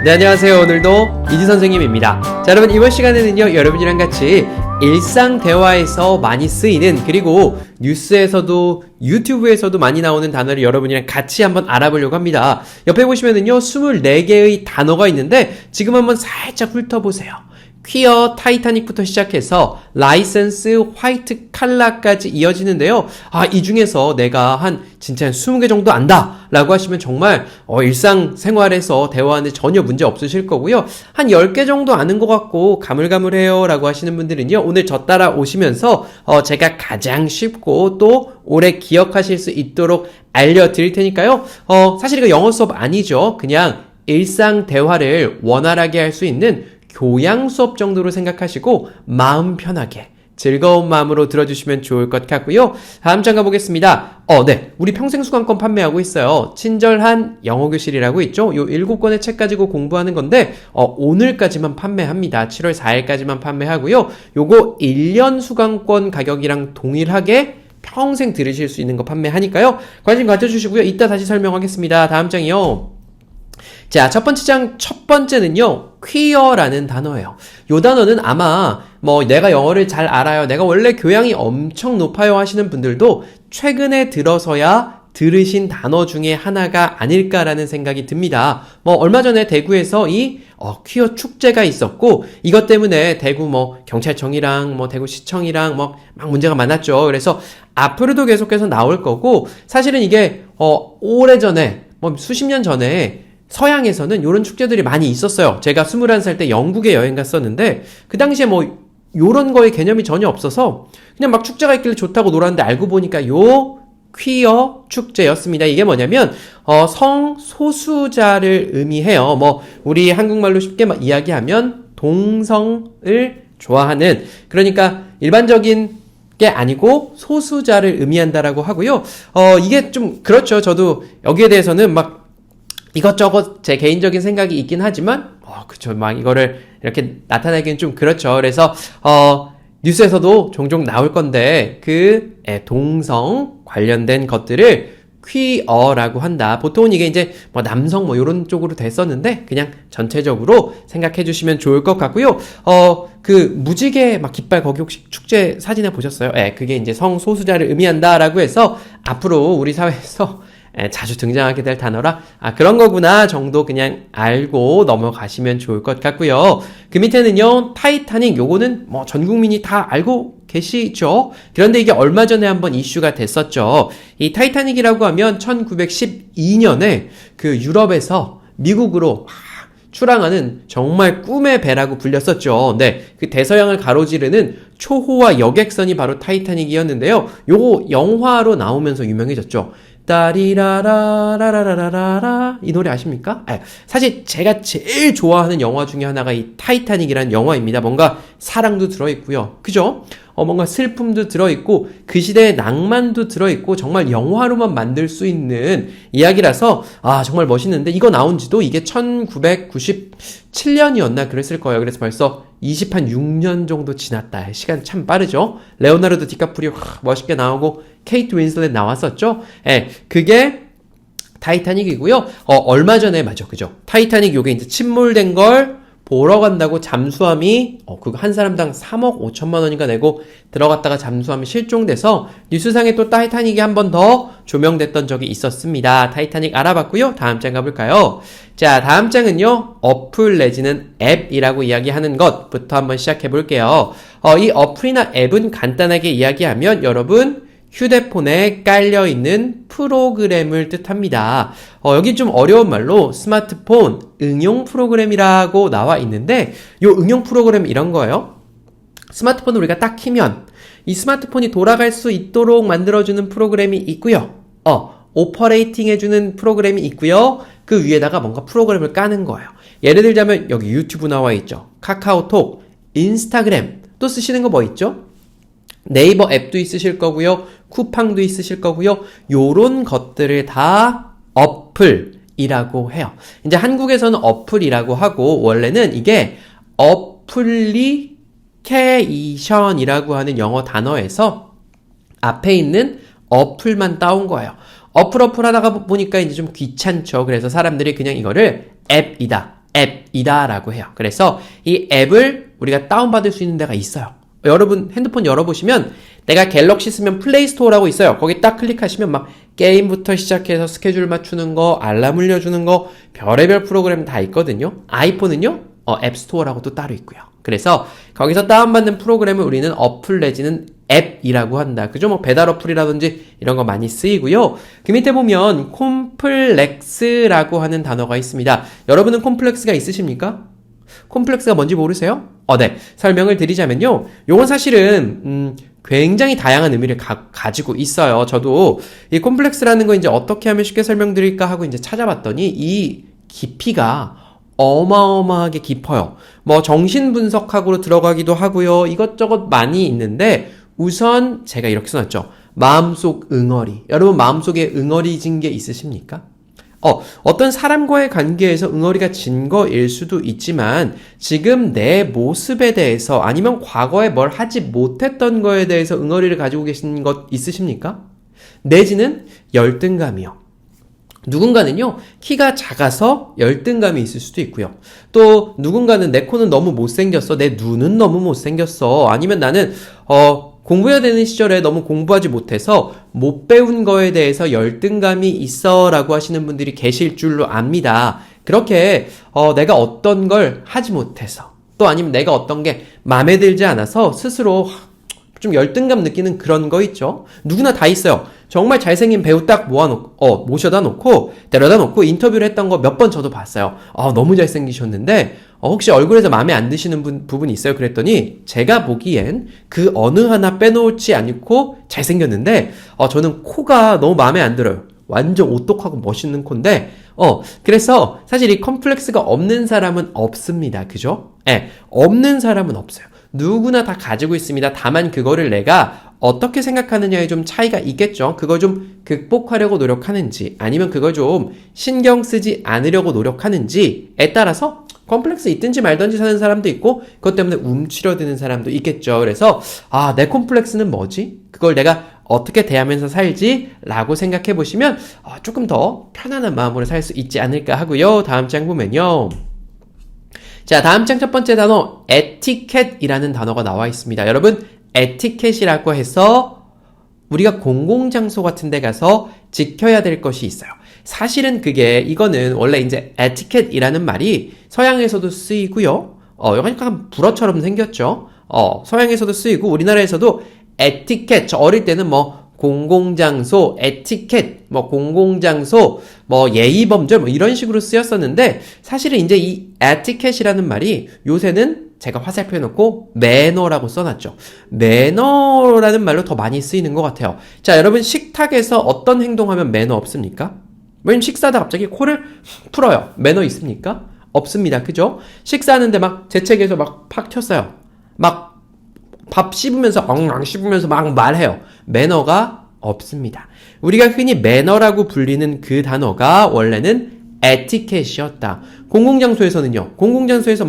네, 안녕하세요. 오늘도 이지 선생님입니다. 자, 여러분, 이번 시간에는요, 여러분이랑 같이 일상 대화에서 많이 쓰이는, 그리고 뉴스에서도 유튜브에서도 많이 나오는 단어를 여러분이랑 같이 한번 알아보려고 합니다. 옆에 보시면은요, 24개의 단어가 있는데 지금 한번 살짝 훑어보세요. 퀴어, 타이타닉부터 시작해서 라이센스, 화이트 칼라까지 이어지는데요. 이 중에서 내가 진짜 20개 정도 안다 라고 하시면 정말 일상생활에서 대화하는데 전혀 문제 없으실 거고요. 한 10개 정도 아는 것 같고 가물가물해요 라고 하시는 분들은요, 오늘 저 따라 오시면서 제가 가장 쉽고 또 오래 기억하실 수 있도록 알려드릴 테니까요. 사실 이거 영어 수업 아니죠. 그냥 일상 대화를 원활하게 할 수 있는 교양 수업 정도로 생각하시고 마음 편하게 즐거운 마음으로 들어주시면 좋을 것 같고요. 다음 장 가보겠습니다. 네. 우리 평생수강권 판매하고 있어요. 친절한 영어교실이라고 있죠. 요 7권의 책 가지고 공부하는 건데 오늘까지만 판매합니다. 7월 4일까지만 판매하고요. 요거 1년 수강권 가격이랑 동일하게 평생 들으실 수 있는 거 판매하니까요. 관심 가져주시고요. 이따 다시 설명하겠습니다. 다음 장이요. 자, 첫 번째 장, 첫 번째는요, 퀴어라는 단어예요. 요 단어는 아마, 내가 영어를 잘 알아요, 내가 원래 교양이 엄청 높아요 하시는 분들도 최근에 들어서야 들으신 단어 중에 하나가 아닐까라는 생각이 듭니다. 얼마 전에 대구에서 퀴어 축제가 있었고, 이것 때문에 대구 경찰청이랑 대구시청이랑 막 문제가 많았죠. 그래서 앞으로도 계속해서 나올 거고, 사실은 이게, 오래전에, 수십 년 전에, 서양에서는 이런 축제들이 많이 있었어요. 제가 21살 때 영국에 여행 갔었는데 그 당시에 요런 거에 개념이 전혀 없어서 그냥 막 축제가 있길래 좋다고 놀았는데 알고 보니까 요 퀴어 축제였습니다. 이게 뭐냐면 성소수자를 의미해요. 우리 한국말로 쉽게 이야기하면 동성을 좋아하는, 그러니까 일반적인 게 아니고 소수자를 의미한다라고 하고요. 이게 좀 그렇죠. 저도 여기에 대해서는 이것저것 제 개인적인 생각이 있긴 하지만, 그쵸. 이거를 이렇게 나타내기는 좀 그렇죠. 그래서, 뉴스에서도 종종 나올 건데, 동성 관련된 것들을 퀴어라고 한다. 보통은 이게 이제, 남성 요런 쪽으로 됐었는데, 그냥 전체적으로 생각해 주시면 좋을 것 같고요. 무지개 깃발 거기 혹시 축제 사진에 보셨어요? 그게 이제 성소수자를 의미한다라고 해서, 앞으로 우리 사회에서 자주 등장하게 될 단어라 그런 거구나 정도 그냥 알고 넘어가시면 좋을 것 같고요. 그 밑에는요, 타이타닉, 요거는 전 국민이 다 알고 계시죠. 그런데 이게 얼마 전에 한번 이슈가 됐었죠. 이 타이타닉이라고 하면 1912년에 그 유럽에서 미국으로 출항하는 정말 꿈의 배라고 불렸었죠. 네, 그 대서양을 가로지르는 초호화 여객선이 바로 타이타닉이었는데요. 요거 영화로 나오면서 유명해졌죠. 따리라라라라라라라, 이 노래 아십니까? 사실 제가 제일 좋아하는 영화 중에 하나가 이 타이타닉이라는 영화입니다. 뭔가 사랑도 들어있고요. 그죠? 뭔가 슬픔도 들어있고 그 시대의 낭만도 들어있고 정말 영화로만 만들 수 있는 이야기라서 정말 멋있는데, 이거 나온 지도 이게 1997년이었나 그랬을 거예요. 그래서 벌써 26년 정도 지났다. 시간 참 빠르죠? 레오나르도 디카프리오 멋있게 나오고 케이트 윈슬렛 나왔었죠? 그게 타이타닉이고요. 얼마 전에 그죠? 타이타닉 요게 이제 침몰된 걸 보러 간다고 잠수함이 그거 한 사람당 3억 5천만 원인가 내고 들어갔다가 잠수함이 실종돼서 뉴스상에 또 타이타닉이 한 번 더 조명됐던 적이 있었습니다. 타이타닉 알아봤고요. 다음 장 가볼까요? 자, 다음 장은요, 어플 내지는 앱이라고 이야기하는 것부터 한번 시작해 볼게요. 이 어플이나 앱은 간단하게 이야기하면 여러분 휴대폰에 깔려있는 프로그램을 뜻합니다. 여기 좀 어려운 말로 스마트폰 응용 프로그램이라고 나와 있는데, 요 응용 프로그램 이런 거예요. 스마트폰을 우리가 딱 키면 이 스마트폰이 돌아갈 수 있도록 만들어주는 프로그램이 있고요. 오퍼레이팅 해주는 프로그램이 있고요. 그 위에다가 뭔가 프로그램을 까는 거예요. 예를 들자면 여기 유튜브 나와 있죠. 카카오톡, 인스타그램, 또 쓰시는 거 있죠? 네이버 앱도 있으실 거고요. 쿠팡도 있으실 거고요. 요런 것들을 다 어플이라고 해요. 이제 한국에서는 어플이라고 하고, 원래는 이게 어플리케이션이라고 하는 영어 단어에서 앞에 있는 어플만 따온 거예요. 어플 하다가 보니까 이제 좀 귀찮죠. 그래서 사람들이 그냥 이거를 앱이다, 앱이다 라고 해요. 그래서 이 앱을 우리가 다운받을 수 있는 데가 있어요. 여러분 핸드폰 열어보시면 내가 갤럭시 쓰면 플레이스토어라고 있어요. 거기 딱 클릭하시면 막 게임부터 시작해서 스케줄 맞추는 거, 알람 울려주는 거, 별의별 프로그램 다 있거든요. 아이폰은요, 앱스토어라고 또 따로 있고요. 그래서 거기서 다운받는 프로그램을 우리는 어플 내지는 앱이라고 한다. 그죠? 뭐 배달 어플이라든지 이런 거 많이 쓰이고요. 그 밑에 보면 콤플렉스라고 하는 단어가 있습니다. 여러분은 콤플렉스가 있으십니까? 콤플렉스가 뭔지 모르세요? 네. 설명을 드리자면요. 요건 사실은 굉장히 다양한 의미를 가지고 있어요. 저도 이 콤플렉스라는 거 이제 어떻게 하면 쉽게 설명드릴까 하고 이제 찾아봤더니 이 깊이가 어마어마하게 깊어요. 뭐 정신분석학으로 들어가기도 하고요. 이것저것 많이 있는데 우선 제가 이렇게 써놨죠. 마음속 응어리. 여러분 마음속에 응어리진 게 있으십니까? 어떤 사람과의 관계에서 응어리가 진 거일 수도 있지만 지금 내 모습에 대해서 아니면 과거에 뭘 하지 못했던 거에 대해서 응어리를 가지고 계신 것 있으십니까? 내지는 열등감이요. 누군가는요, 키가 작아서 열등감이 있을 수도 있고요. 또 누군가는 내 코는 너무 못생겼어. 내 눈은 너무 못생겼어. 아니면 나는 공부해야 되는 시절에 너무 공부하지 못해서 못 배운 거에 대해서 열등감이 있어 라고 하시는 분들이 계실 줄로 압니다. 그렇게 내가 어떤 걸 하지 못해서 또 아니면 내가 어떤 게 마음에 들지 않아서 스스로 좀 열등감 느끼는 그런 거 있죠. 누구나 다 있어요. 정말 잘생긴 배우 딱 모셔다 놓고 데려다 놓고 인터뷰를 했던 거 몇 번 저도 봤어요. 너무 잘생기셨는데 혹시 얼굴에서 마음에 안 드시는 부분이 있어요? 그랬더니 제가 보기엔 그 어느 하나 빼놓지 않고 잘생겼는데 저는 코가 너무 마음에 안 들어요. 완전 오똑하고 멋있는 코인데 그래서 사실 이 컴플렉스가 없는 사람은 없습니다. 그죠? 없는 사람은 없어요. 누구나 다 가지고 있습니다. 다만 그거를 내가 어떻게 생각하느냐에 좀 차이가 있겠죠. 그걸 좀 극복하려고 노력하는지 아니면 그걸 좀 신경 쓰지 않으려고 노력하는지에 따라서 컴플렉스 있든지 말든지 사는 사람도 있고 그것 때문에 움츠러드는 사람도 있겠죠. 그래서 내 컴플렉스는 뭐지? 그걸 내가 어떻게 대하면서 살지? 라고 생각해 보시면 조금 더 편안한 마음으로 살 수 있지 않을까 하고요. 다음 장 보면요. 자, 다음 장 첫 번째 단어 에티켓이라는 단어가 나와 있습니다. 여러분 에티켓이라고 해서 우리가 공공장소 같은 데 가서 지켜야 될 것이 있어요. 사실은 이거는 원래 이제 에티켓이라는 말이 서양에서도 쓰이고요. 약간 불어처럼 생겼죠. 서양에서도 쓰이고 우리나라에서도 에티켓, 저 어릴 때는 공공장소, 에티켓, 공공장소, 예의범절, 이런 식으로 쓰였었는데, 사실은 이제 이 에티켓이라는 말이 요새는 제가 화살표 해놓고 매너라고 써놨죠. 매너라는 말로 더 많이 쓰이는 것 같아요. 자, 여러분 식탁에서 어떤 행동하면 매너 없습니까? 왜냐면 식사하다 갑자기 코를 풀어요. 매너 있습니까? 없습니다. 그죠? 식사하는데 재채기해서 팍 튀었어요. 밥 씹으면서 엉엉 씹으면서 막 말해요. 매너가 없습니다. 우리가 흔히 매너라고 불리는 그 단어가 원래는 에티켓이었다. 공공장소에서는요. 공공장소에서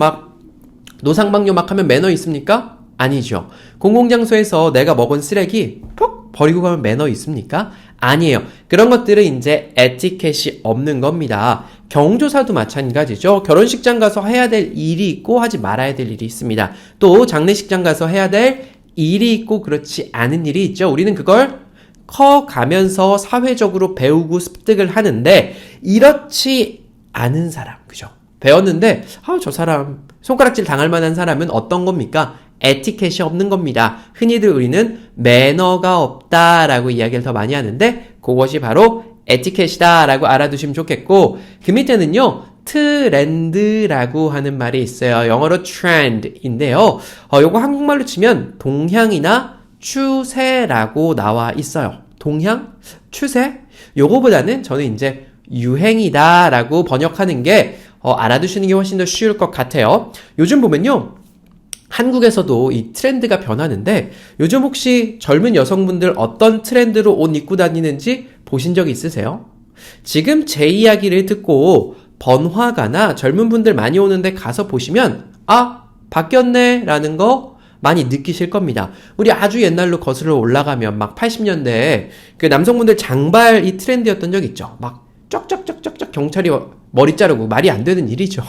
노상방뇨 하면 매너 있습니까? 아니죠. 공공장소에서 내가 먹은 쓰레기 푹 버리고 가면 매너 있습니까? 아니에요. 그런 것들은 이제 에티켓이 없는 겁니다. 경조사도 마찬가지죠. 결혼식장 가서 해야 될 일이 있고 하지 말아야 될 일이 있습니다. 또 장례식장 가서 해야 될 일이 있고 그렇지 않은 일이 있죠. 우리는 그걸 커가면서 사회적으로 배우고 습득을 하는데 이렇지 않은 사람, 그죠? 배웠는데 저 사람 손가락질 당할 만한 사람은 어떤 겁니까? 에티켓이 없는 겁니다. 흔히들 우리는 매너가 없다라고 이야기를 더 많이 하는데 그것이 바로 에티켓이다 라고 알아두시면 좋겠고 그 밑에는요 트렌드라고 하는 말이 있어요. 영어로 trend인데요. 요거 한국말로 치면 동향이나 추세라고 나와 있어요. 동향? 추세? 요거보다는 저는 이제 유행이다 라고 번역하는 게 알아두시는 게 훨씬 더 쉬울 것 같아요. 요즘 보면요 한국에서도 이 트렌드가 변하는데 요즘 혹시 젊은 여성분들 어떤 트렌드로 옷 입고 다니는지 보신 적 있으세요? 지금 제 이야기를 듣고 번화가나 젊은 분들 많이 오는데 가서 보시면 바뀌었네 라는 거 많이 느끼실 겁니다. 우리 아주 옛날로 거슬러 올라가면 80년대에 그 남성분들 장발 이 트렌드였던 적 있죠. 쩍쩍쩍쩍쩍 경찰이 머리 자르고 말이 안 되는 일이죠.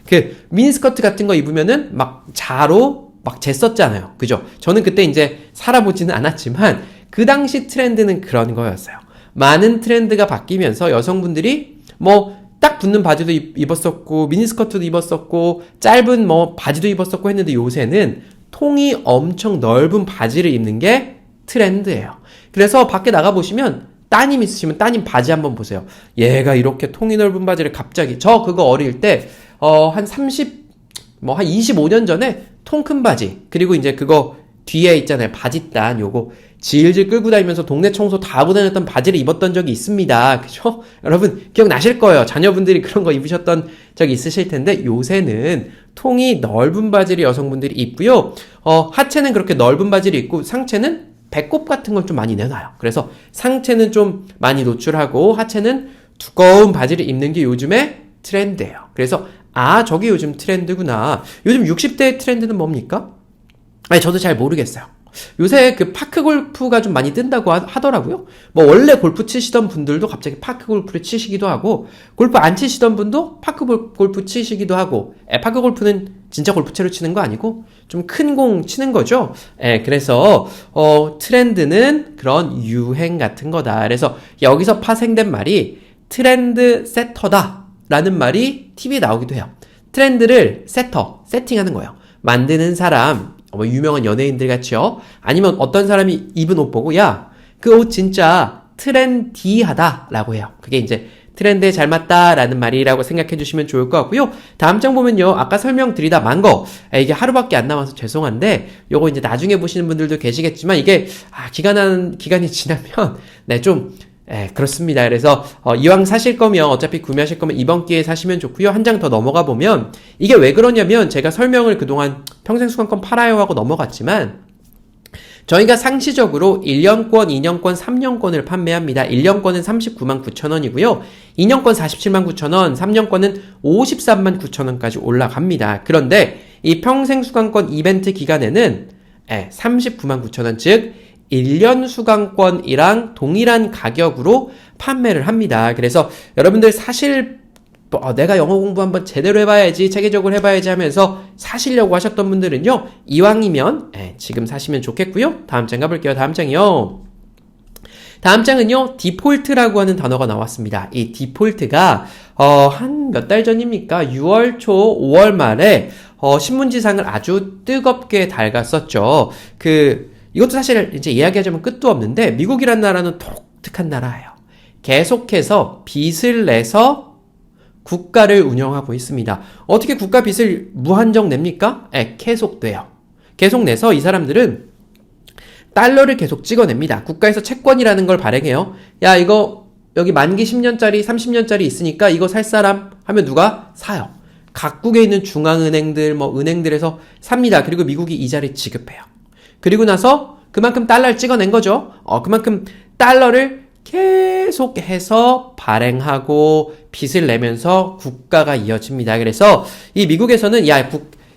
그 미니스커트 같은 거 입으면은 막 자로 막 쟀었잖아요. 그죠? 저는 그때 이제 살아보지는 않았지만 그 당시 트렌드는 그런 거였어요. 많은 트렌드가 바뀌면서 여성분들이 뭐 딱 붙는 바지도 입었었고 미니스커트도 입었었고 짧은 뭐 바지도 입었었고 했는데 요새는 통이 엄청 넓은 바지를 입는 게 트렌드예요. 그래서 밖에 나가보시면 따님 있으시면 따님 바지 한번 보세요. 얘가 이렇게 통이 넓은 바지를 갑자기 저 그거 어릴 때 한 25년 전에 통 큰 바지 그리고 이제 그거 뒤에 있잖아요. 바지단 요거 질질 끌고 다니면서 동네 청소 다 하고 다녔던 바지를 입었던 적이 있습니다. 그죠? 여러분 기억나실 거예요. 자녀분들이 그런 거 입으셨던 적이 있으실 텐데 요새는 통이 넓은 바지를 여성분들이 입고요. 하체는 그렇게 넓은 바지를 입고 상체는 배꼽 같은 걸 좀 많이 내놔요. 그래서 상체는 좀 많이 노출하고 하체는 두꺼운 바지를 입는 게 요즘의 트렌드예요. 그래서 저게 요즘 트렌드구나. 요즘 60대의 트렌드는 뭡니까? 아니 저도 잘 모르겠어요. 요새 그 파크 골프가 좀 많이 뜬다고 하더라고요. 뭐 원래 골프 치시던 분들도 갑자기 파크 골프를 치시기도 하고 골프 안 치시던 분도 파크 골프 치시기도 하고 파크 골프는 진짜 골프채로 치는 거 아니고 좀 큰 공 치는 거죠. 그래서 트렌드는 그런 유행 같은 거다. 그래서 여기서 파생된 말이 트렌드 세터다 라는 말이 TV에 나오기도 해요. 트렌드를 세팅하는 거예요. 만드는 사람 뭐 유명한 연예인들 같이요. 아니면 어떤 사람이 입은 옷 보고 야, 그 옷 진짜 트렌디하다 라고 해요. 그게 이제 트렌드에 잘 맞다라는 말이라고 생각해 주시면 좋을 것 같고요. 다음 장 보면요. 아까 설명드리다 만 거. 이게 하루밖에 안 남아서 죄송한데 요거 이제 나중에 보시는 분들도 계시겠지만 이게 기간이 지나면 좀 그렇습니다. 그래서 이왕 사실 거면 어차피 구매하실 거면 이번 기회에 사시면 좋고요. 한 장 더 넘어가 보면 이게 왜 그러냐면 제가 설명을 그동안 평생 수강권 팔아요 하고 넘어갔지만 저희가 상시적으로 1년권, 2년권, 3년권을 판매합니다. 1년권은 39만 9천 원이고요. 2년권 47만 9천 원, 3년권은 53만 9천 원까지 올라갑니다. 그런데 이 평생 수강권 이벤트 기간에는 39만 9천 원, 즉 1년 수강권이랑 동일한 가격으로 판매를 합니다. 그래서 여러분들 사실 내가 영어 공부 한번 제대로 해봐야지 체계적으로 해봐야지 하면서 사시려고 하셨던 분들은요 이왕이면 지금 사시면 좋겠고요. 다음 장 가볼게요. 다음 장이요. 다음 장은요 디폴트라고 하는 단어가 나왔습니다. 이 디폴트가 한 몇 달 전입니까? 6월 초 5월 말에 신문지상을 아주 뜨겁게 달갔었죠. 이것도 사실 이제 이야기하자면 끝도 없는데 미국이란 나라는 독특한 나라예요. 계속해서 빚을 내서 국가를 운영하고 있습니다. 어떻게 국가 빚을 무한정 냅니까? 계속 돼요. 계속 내서 이 사람들은 달러를 계속 찍어냅니다. 국가에서 채권이라는 걸 발행해요. 야 이거 여기 만기 10년짜리 30년짜리 있으니까 이거 살 사람 하면 누가 사요. 각국에 있는 중앙은행들 은행들에서 삽니다. 그리고 미국이 이자를 지급해요. 그리고 나서 그만큼 달러를 찍어낸 거죠. 그만큼 달러를 계속해서 발행하고 빚을 내면서 국가가 이어집니다. 그래서 이 미국에서는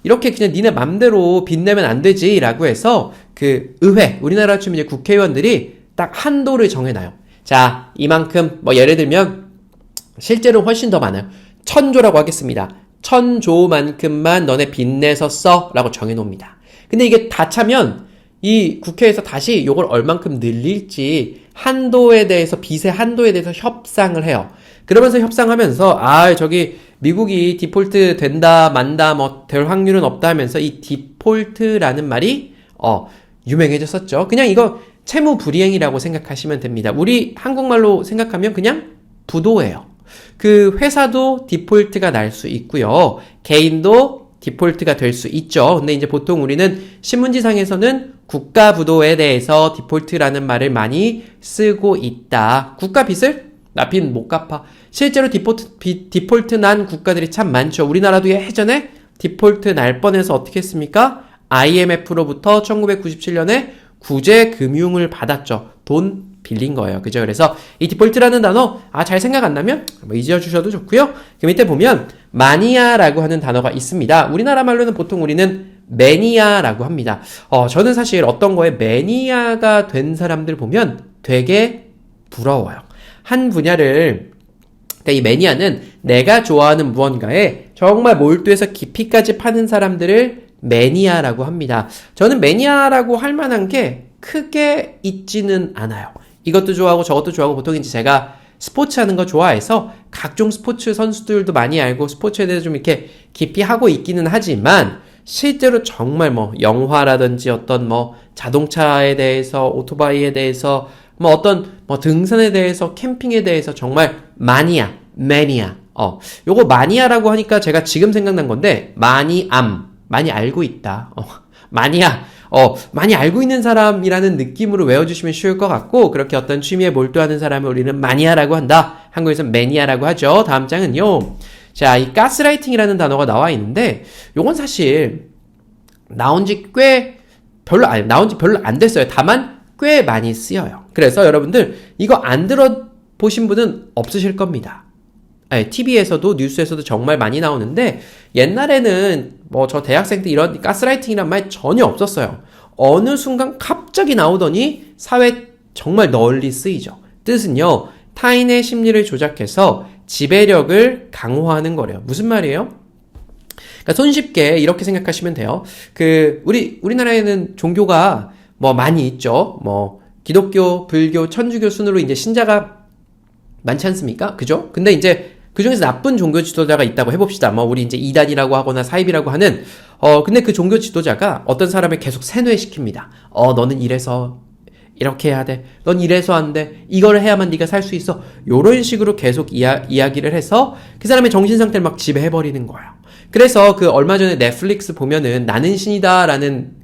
이렇게 그냥 니네 맘대로 빚 내면 안 되지 라고 해서 그 의회, 우리나라 치면 이제 국회의원들이 딱 한도를 정해놔요. 자, 이만큼 예를 들면 실제로 훨씬 더 많아요. 1000조라고 하겠습니다. 1000조만큼만 너네 빚 내서 써 라고 정해놓습니다. 근데 이게 다 차면 이 국회에서 다시 요걸 얼만큼 늘릴지 한도에 대해서 빚의 한도에 대해서 협상을 해요. 그러면서 협상하면서 저기 미국이 디폴트 된다 만다 될 확률은 없다 하면서 이 디폴트라는 말이 유명해졌었죠. 그냥 이거 채무 불이행이라고 생각하시면 됩니다. 우리 한국말로 생각하면 그냥 부도예요. 그 회사도 디폴트가 날 수 있고요. 개인도 디폴트가 될 수 있죠. 근데 이제 보통 우리는 신문지상에서는 국가 부도에 대해서 디폴트라는 말을 많이 쓰고 있다. 국가 빚을 나 빚 못 갚아. 실제로 디폴트 난 국가들이 참 많죠. 우리나라도 예전에 디폴트 날 뻔해서 어떻게 했습니까? IMF로부터 1997년에 구제 금융을 받았죠. 돈 빌린 거예요. 그죠? 그래서 이 디폴트라는 단어 잘 생각 안 나면 잊어주셔도 좋고요. 그 밑에 보면 마니아라고 하는 단어가 있습니다. 우리나라 말로는 보통 우리는 매니아라고 합니다. 저는 사실 어떤 거에 매니아가 된 사람들 보면 되게 부러워요. 한 분야를 그러니까 이 매니아는 내가 좋아하는 무언가에 정말 몰두해서 깊이까지 파는 사람들을 매니아라고 합니다. 저는 매니아라고 할 만한 게 크게 있지는 않아요. 이것도 좋아하고 저것도 좋아하고 보통 이제 제가 스포츠 하는 거 좋아해서 각종 스포츠 선수들도 많이 알고 스포츠에 대해서 좀 이렇게 깊이 하고 있기는 하지만 실제로 정말 뭐 영화라든지 어떤 뭐 자동차에 대해서 오토바이에 대해서 뭐 어떤 뭐 등산에 대해서 캠핑에 대해서 정말 매니아 요거 마니아라고 하니까 제가 지금 생각난 건데 많이 알고 있다 마니아 많이 알고 있는 사람이라는 느낌으로 외워주시면 쉬울 것 같고 그렇게 어떤 취미에 몰두하는 사람을 우리는 마니아라고 한다. 한국에서는 매니아라고 하죠. 다음 장은요. 자, 이 가스라이팅이라는 단어가 나와 있는데 요건 사실 나온 지 별로 안 됐어요. 다만 꽤 많이 쓰여요. 그래서 여러분들 이거 안 들어보신 분은 없으실 겁니다. TV에서도 뉴스에서도 정말 많이 나오는데 옛날에는 뭐 저 대학생 때 이런 가스라이팅이란 말 전혀 없었어요. 어느 순간 갑자기 나오더니 사회에 정말 널리 쓰이죠. 뜻은요. 타인의 심리를 조작해서 지배력을 강화하는 거래요. 무슨 말이에요? 그러니까 손쉽게 이렇게 생각하시면 돼요. 우리나라에는 종교가 뭐 많이 있죠. 뭐 기독교, 불교, 천주교 순으로 이제 신자가 많지 않습니까? 그죠? 근데 이제 그 중에서 나쁜 종교 지도자가 있다고 해봅시다. 뭐, 우리 이제 이단이라고 하거나 사입이라고 하는, 근데 그 종교 지도자가 어떤 사람을 계속 세뇌시킵니다. 너는 이래서 이렇게 해야 돼. 넌 이래서 안 돼. 이걸 해야만 네가 살 수 있어. 요런 식으로 계속 이야기를 해서 그 사람의 정신상태를 막 지배해버리는 거예요. 그래서 얼마 전에 넷플릭스 보면은 나는 신이다라는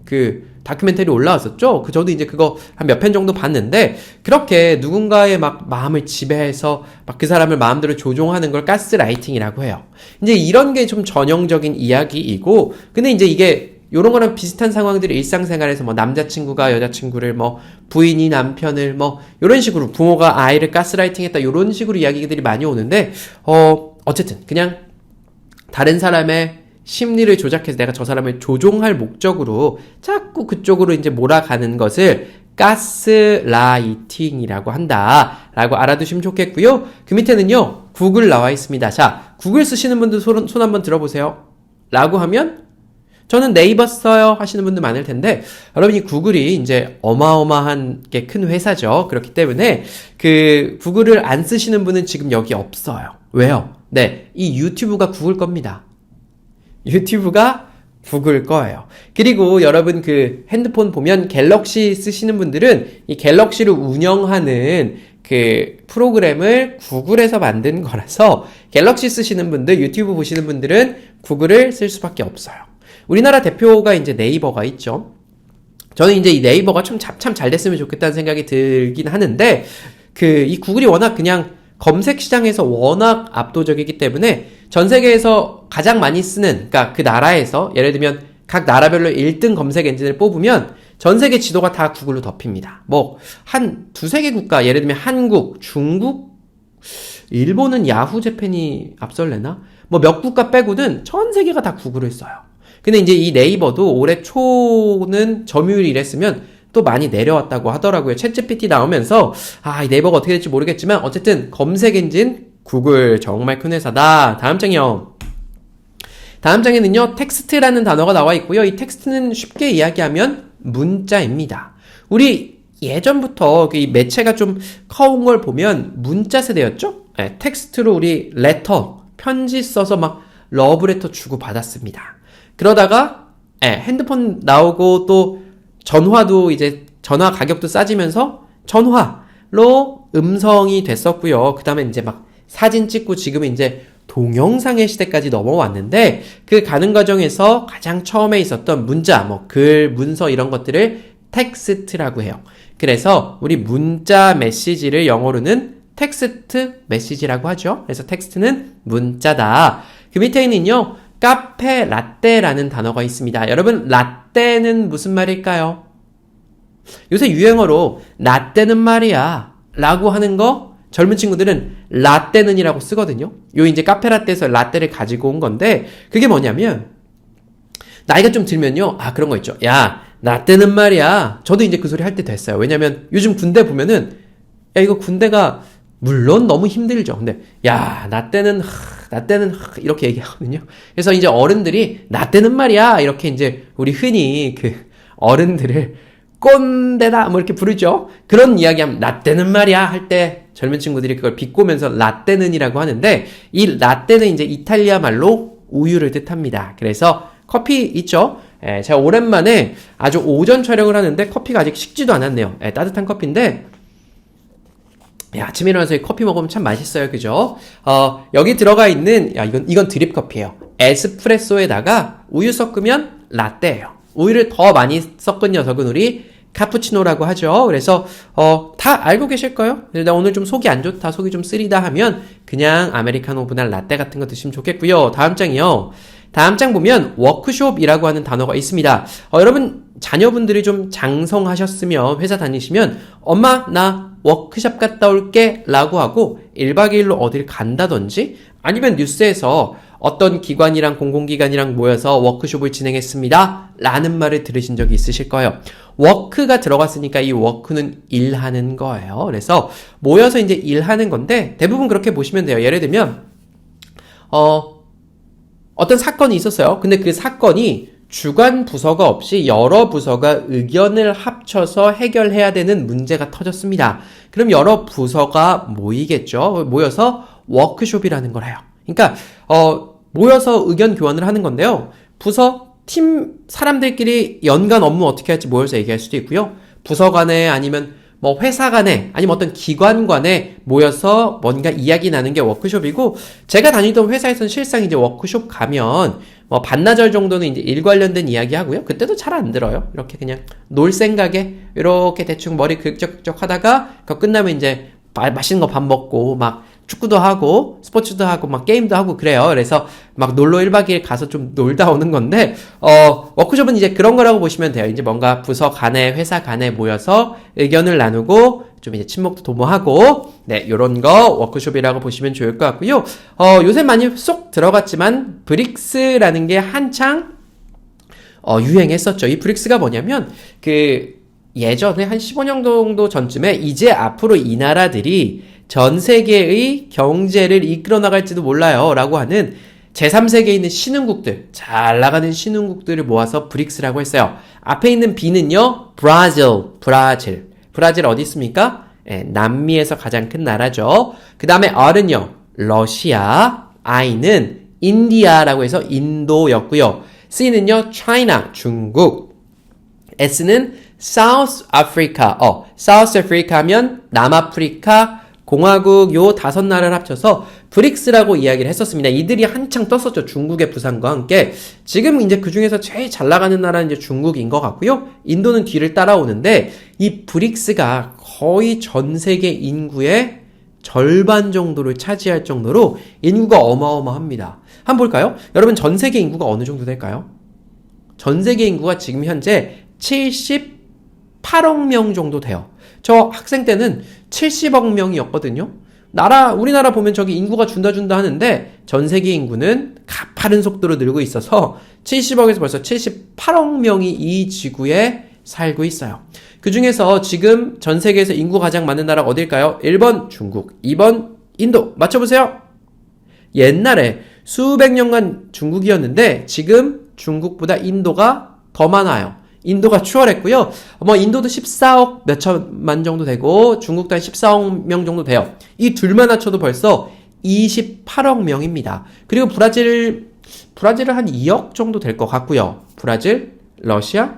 다큐멘터리 올라왔었죠? 저도 이제 그거 한 몇 편 정도 봤는데, 그렇게 누군가의 막 마음을 지배해서 막 그 사람을 마음대로 조종하는 걸 가스라이팅이라고 해요. 이제 이런 게 좀 전형적인 이야기이고, 근데 이제 이게 요런 거랑 비슷한 상황들이 일상생활에서 뭐 남자친구가 여자친구를 뭐 부인이 남편을 뭐 요런 식으로 부모가 아이를 가스라이팅 했다 요런 식으로 이야기들이 많이 오는데, 어쨌든 그냥 다른 사람의 심리를 조작해서 내가 저 사람을 조종할 목적으로 자꾸 그쪽으로 이제 몰아가는 것을 가스라이팅이라고 한다라고 알아두시면 좋겠고요. 그 밑에는요. 구글 나와 있습니다. 자, 구글 쓰시는 분들 손 한번 들어보세요. 라고 하면 저는 네이버 써요 하시는 분들 많을 텐데 여러분 이 구글이 이제 어마어마한 게 큰 회사죠. 그렇기 때문에 구글을 안 쓰시는 분은 지금 여기 없어요. 왜요? 네, 이 유튜브가 구글 겁니다. 유튜브가 구글 거예요. 그리고 여러분 핸드폰 보면 갤럭시 쓰시는 분들은 이 갤럭시를 운영하는 프로그램을 구글에서 만든 거라서 갤럭시 쓰시는 분들, 유튜브 보시는 분들은 구글을 쓸 수밖에 없어요. 우리나라 대표가 이제 네이버가 있죠. 저는 이제 이 네이버가 참 잘 됐으면 좋겠다는 생각이 들긴 하는데, 이 구글이 워낙 그냥 검색 시장에서 워낙 압도적이기 때문에 전 세계에서 가장 많이 쓰는, 그러니까 그 나라에서 예를 들면 각 나라별로 1등 검색 엔진을 뽑으면 전 세계 지도가 다 구글로 덮입니다. 뭐 한 두세 개 국가, 예를 들면 한국, 중국, 일본은 야후 재팬이 앞설래나? 뭐 몇 국가 빼고는 전 세계가 다 구글을 써요. 근데 이제 이 네이버도 올해 초는 점유율이 이랬으면 또 많이 내려왔다고 하더라고요. 챗GPT 나오면서 이 네이버가 어떻게 될지 모르겠지만 어쨌든 검색 엔진 구글 정말 큰 회사다. 다음 장이요. 다음 장에는요. 텍스트라는 단어가 나와 있고요. 이 텍스트는 쉽게 이야기하면 문자입니다. 우리 예전부터 이 매체가 좀 커온 걸 보면 문자 세대였죠? 네, 텍스트로 우리 레터, 편지 써서 막 러브레터 주고 받았습니다. 그러다가 핸드폰 나오고 또 전화도 이제 전화 가격도 싸지면서 전화로 음성이 됐었고요. 그 다음에 이제 막 사진 찍고 지금은 이제 동영상의 시대까지 넘어왔는데 그 가는 과정에서 가장 처음에 있었던 문자, 뭐 글, 문서 이런 것들을 텍스트라고 해요. 그래서 우리 문자 메시지를 영어로는 텍스트 메시지라고 하죠. 그래서 텍스트는 문자다. 그 밑에는요. 카페 라떼라는 단어가 있습니다. 여러분 라떼는 무슨 말일까요? 요새 유행어로 라떼는 말이야 라고 하는 거 젊은 친구들은 라떼는 이라고 쓰거든요. 요 이제 카페 라떼에서 라떼를 가지고 온 건데 그게 뭐냐면 나이가 좀 들면요. 그런 거 있죠. 야 라떼는 말이야. 저도 이제 그 소리 할 때 됐어요. 왜냐면 요즘 군대 보면은 야 이거 군대가 물론 너무 힘들죠. 근데 야, 나 때는 이렇게 얘기하거든요. 그래서 이제 어른들이 나 때는 말이야 이렇게 이제 우리 흔히 그 어른들을 꼰대다 뭐 이렇게 부르죠. 그런 이야기하면 나 때는 말이야 할 때 젊은 친구들이 그걸 비꼬면서 라떼는이라고 하는데 이 라떼는 이제 이탈리아 말로 우유를 뜻합니다. 그래서 커피 있죠. 제가 오랜만에 아주 오전 촬영을 하는데 커피가 아직 식지도 않았네요. 따뜻한 커피인데 아침에 일어나서 커피 먹으면 참 맛있어요. 그죠? 여기 들어가 있는, 이건 드립 커피예요. 에스프레소에다가 우유 섞으면 라떼예요. 우유를 더 많이 섞은 녀석은 우리 카푸치노라고 하죠. 그래서, 다 알고 계실 거예요? 나 오늘 좀 속이 안 좋다, 속이 좀 쓰리다 하면 그냥 아메리카노보다 라떼 같은 거 드시면 좋겠고요. 다음 장이요. 다음 장 보면 워크숍이라고 하는 단어가 있습니다. 여러분 자녀분들이 좀 장성하셨으면 회사 다니시면 엄마 나 워크숍 갔다 올게 라고 하고 1박 2일로 어딜 간다든지 아니면 뉴스에서 어떤 기관이랑 공공기관이랑 모여서 워크숍을 진행했습니다 라는 말을 들으신 적이 있으실 거예요. 워크가 들어갔으니까 이 워크는 일하는 거예요. 그래서 모여서 이제 일하는 건데 대부분 그렇게 보시면 돼요. 예를 들면 어떤 사건이 있었어요. 근데 그 사건이 주관 부서가 없이 여러 부서가 의견을 합쳐서 해결해야 되는 문제가 터졌습니다. 그럼 여러 부서가 모이겠죠. 모여서 워크숍이라는 걸 해요. 그러니까 모여서 의견 교환을 하는 건데요. 부서, 팀 사람들끼리 연간 업무 어떻게 할지 모여서 얘기할 수도 있고요. 부서 간에 아니면 뭐 회사 간에 아니면 어떤 기관 간에 모여서 뭔가 이야기 나는 게 워크숍이고 제가 다니던 회사에서는 실상 이제 워크숍 가면 뭐 반나절 정도는 이제 일 관련된 이야기 하고요. 그때도 잘 안 들어요. 이렇게 그냥 놀 생각에 이렇게 대충 머리 긁적긁적 하다가 그거 끝나면 이제 맛있는 거 밥 먹고 막 축구도 하고 스포츠도 하고 막 게임도 하고 그래요. 그래서 막 놀러 1박 2일 가서 좀 놀다 오는 건데 워크숍은 이제 그런 거라고 보시면 돼요. 이제 뭔가 부서 간에 회사 간에 모여서 의견을 나누고 좀 이제 친목도 도모하고 요런 거 워크숍이라고 보시면 좋을 것 같고요. 요새 많이 쏙 들어갔지만 브릭스라는 게 한창 유행했었죠. 이 브릭스가 뭐냐면 예전에 한 15년 정도 전쯤에 이제 앞으로 이 나라들이 전 세계의 경제를 이끌어 나갈지도 몰라요 라고 하는 제3세계에 있는 신흥국들, 잘 나가는 신흥국들을 모아서 브릭스라고 했어요. 앞에 있는 B는요, 브라질 어디 있습니까? 남미에서 가장 큰 나라죠. 그 다음에 R은요, 러시아, I는 인디아라고 해서 인도였고요. C는요, China, 중국, S는 South Africa, South Africa 하면 남아프리카, 공화국 요 5나라를 합쳐서 브릭스라고 이야기를 했었습니다. 이들이 한창 떴었죠. 중국의 부상과 함께. 지금 이제 그 중에서 제일 잘 나가는 나라는 이제 중국인 것 같고요. 인도는 뒤를 따라오는데 이 브릭스가 거의 전 세계 인구의 절반 정도를 차지할 정도로 인구가 어마어마합니다. 한번 볼까요? 여러분 전 세계 인구가 어느 정도 될까요? 전 세계 인구가 지금 현재 78억 명 정도 돼요. 저 학생 때는 70억 명이었거든요. 우리나라 보면 저기 인구가 준다 하는데 전 세계 인구는 가파른 속도로 늘고 있어서 70억에서 벌써 78억 명이 이 지구에 살고 있어요. 그 중에서 지금 전 세계에서 인구 가장 많은 나라가 어딜까요? 1번 중국, 2번 인도. 맞춰보세요. 옛날에 수백 년간 중국이었는데 지금 중국보다 인도가 더 많아요. 인도가 추월했고요. 인도도 14억 몇천만 정도 되고 중국도 한 14억 명 정도 돼요. 이 둘만 합쳐도 벌써 28억 명입니다. 그리고 브라질은 한 2억 정도 될 것 같고요. 브라질, 러시아도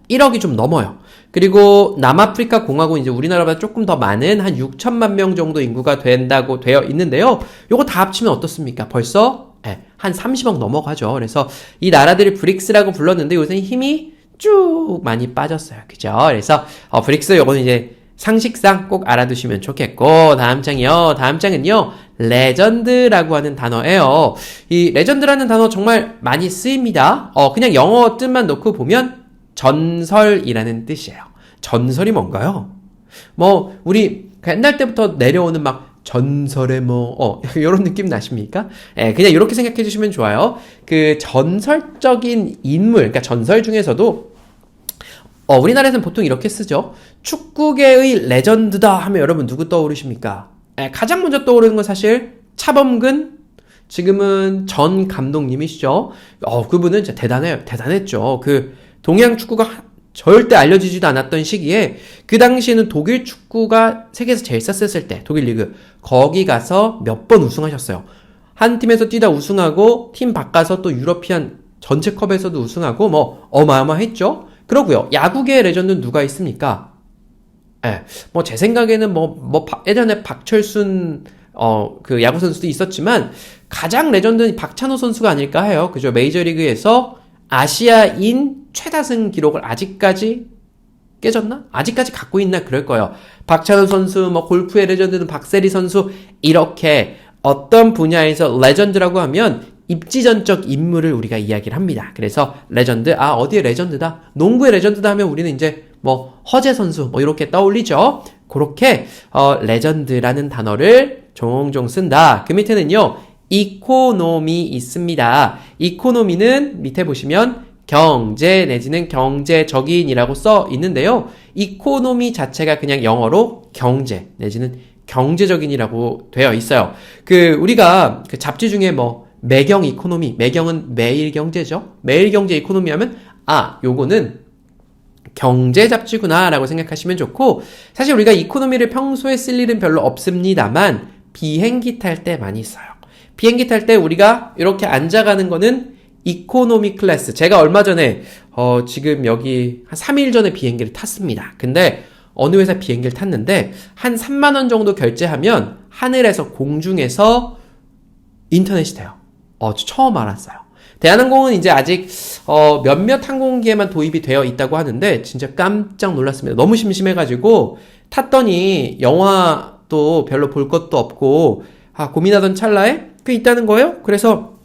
1억이 좀 넘어요. 그리고 남아프리카 공화국은 이제 우리나라보다 조금 더 많은 한 6천만 명 정도 인구가 된다고 되어 있는데요. 요거 다 합치면 어떻습니까? 벌써 한 30억 넘어가죠. 그래서 이 나라들이 브릭스라고 불렀는데 요새 힘이 쭉 많이 빠졌어요. 그죠? 그래서 브릭스 요거는 이제 상식상 꼭 알아두시면 좋겠고 다음 장은요. 레전드라고 하는 단어예요. 이 레전드라는 단어 정말 많이 쓰입니다. 그냥 영어 뜻만 놓고 보면 전설이라는 뜻이에요. 전설이 뭔가요? 우리 옛날 때부터 내려오는 막 전설의 요런 느낌 나십니까? 그냥 이렇게 생각해 주시면 좋아요. 그 전설적인 인물, 그러니까 전설 중에서도 우리나라에서는 보통 이렇게 쓰죠. 축구계의 레전드다 하면 여러분 누구 떠오르십니까? 가장 먼저 떠오르는 건 사실 차범근, 지금은 전 감독님이시죠. 그분은 진짜 대단했죠. 그 동양 축구가 절대 알려지지도 않았던 시기에 그 당시에는 독일 축구가 세계에서 제일 셌을 때 독일 리그 거기 가서 몇 번 우승하셨어요. 한 팀에서 뛰다 우승하고 팀 바꿔서 또 유러피안 전체 컵에서도 우승하고 뭐 어마어마했죠. 그러고요. 야구계의 레전드는 누가 있습니까? 뭐 제 생각에는 예전에 박철순 그 야구 선수도 있었지만 가장 레전드는 박찬호 선수가 아닐까 해요. 그죠? 메이저리그에서 아시아인 최다승 기록을 아직까지 깨졌나? 아직까지 갖고 있나? 그럴 거예요. 박찬호 선수, 골프의 레전드는 박세리 선수, 이렇게 어떤 분야에서 레전드라고 하면 입지전적 인물을 우리가 이야기를 합니다. 그래서 레전드, 어디의 레전드다? 농구의 레전드다 하면 우리는 이제 허재 선수, 이렇게 떠올리죠? 그렇게, 레전드라는 단어를 종종 쓴다. 그 밑에는요, 이코노미 있습니다. 이코노미는 밑에 보시면 경제 내지는 경제적인이라고 써 있는데요. 이코노미 자체가 그냥 영어로 경제 내지는 경제적인이라고 되어 있어요. 우리가 그 잡지 중에 매경 이코노미, 매경은 매일경제죠. 매일경제 이코노미 하면 요거는 경제 잡지구나 라고 생각하시면 좋고, 사실 우리가 이코노미를 평소에 쓸 일은 별로 없습니다만 비행기 탈 때 많이 써요. 비행기 탈 때 우리가 이렇게 앉아가는 거는 이코노미 클래스. 제가 얼마 전에 지금 여기 한 3일 전에 비행기를 탔습니다. 근데 어느 회사 비행기를 탔는데 한 3만 원 정도 결제하면 하늘에서 공중에서 인터넷이 돼요. 처음 알았어요. 대한항공은 이제 아직 몇몇 항공기에만 도입이 되어 있다고 하는데 진짜 깜짝 놀랐습니다. 너무 심심해가지고 탔더니 영화도 별로 볼 것도 없고 고민하던 찰나에 그게 있다는 거예요. 그래서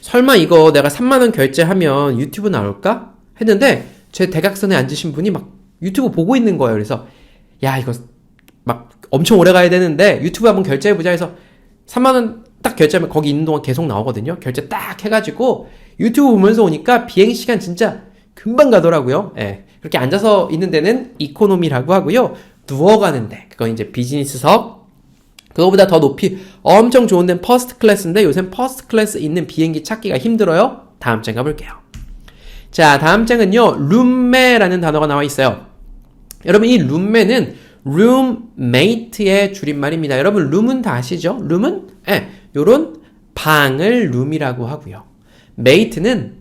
설마 이거 내가 3만 원 결제하면 유튜브 나올까? 했는데 제 대각선에 앉으신 분이 막 유튜브 보고 있는 거예요. 그래서 이거 막 엄청 오래 가야 되는데 유튜브 한번 결제해보자 해서 3만 원 딱 결제하면 거기 있는 동안 계속 나오거든요. 결제 딱 해가지고 유튜브 보면서 오니까 비행시간 진짜 금방 가더라고요. 그렇게 앉아서 있는 데는 이코노미라고 하고요. 누워가는데 그건 이제 비즈니스석, 그거보다 더 높이 엄청 좋은 데는 퍼스트 클래스인데 요새 퍼스트 클래스 있는 비행기 찾기가 힘들어요. 다음 장 가볼게요. 자, 다음 장은요, 룸메라는 단어가 나와 있어요. 여러분, 이 룸메는 룸메이트의 줄임말입니다. 여러분, 룸은 다 아시죠? 룸은 요런 방을 룸이라고 하고요. 메이트는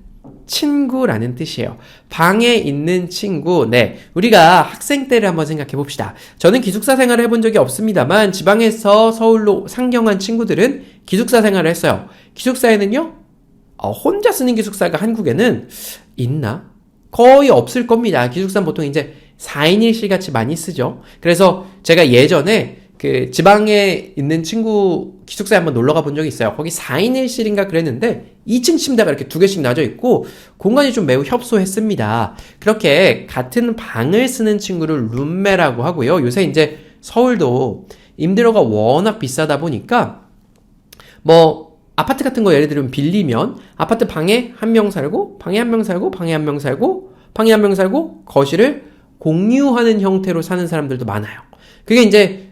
친구라는 뜻이에요. 방에 있는 친구. 우리가 학생 때를 한번 생각해 봅시다. 저는 기숙사 생활을 해본 적이 없습니다만 지방에서 서울로 상경한 친구들은 기숙사 생활을 했어요. 기숙사에는요, 혼자 쓰는 기숙사가 한국에는 있나? 거의 없을 겁니다. 기숙사는 보통 이제 4인 1실 같이 많이 쓰죠. 그래서 제가 예전에 그 지방에 있는 친구 기숙사에 한번 놀러 가본 적이 있어요. 거기 4인 1실인가 그랬는데 2층 침대가 이렇게 2개씩 놔져 있고 공간이 좀 매우 협소했습니다. 그렇게 같은 방을 쓰는 친구를 룸메라고 하고요. 요새 이제 서울도 임대료가 워낙 비싸다 보니까 아파트 같은 거 예를 들면 빌리면 아파트 방에 한 명 살고 방에 한 명 살고 방에 한 명 살고 방에 한 명 살고 거실을 공유하는 형태로 사는 사람들도 많아요. 그게 이제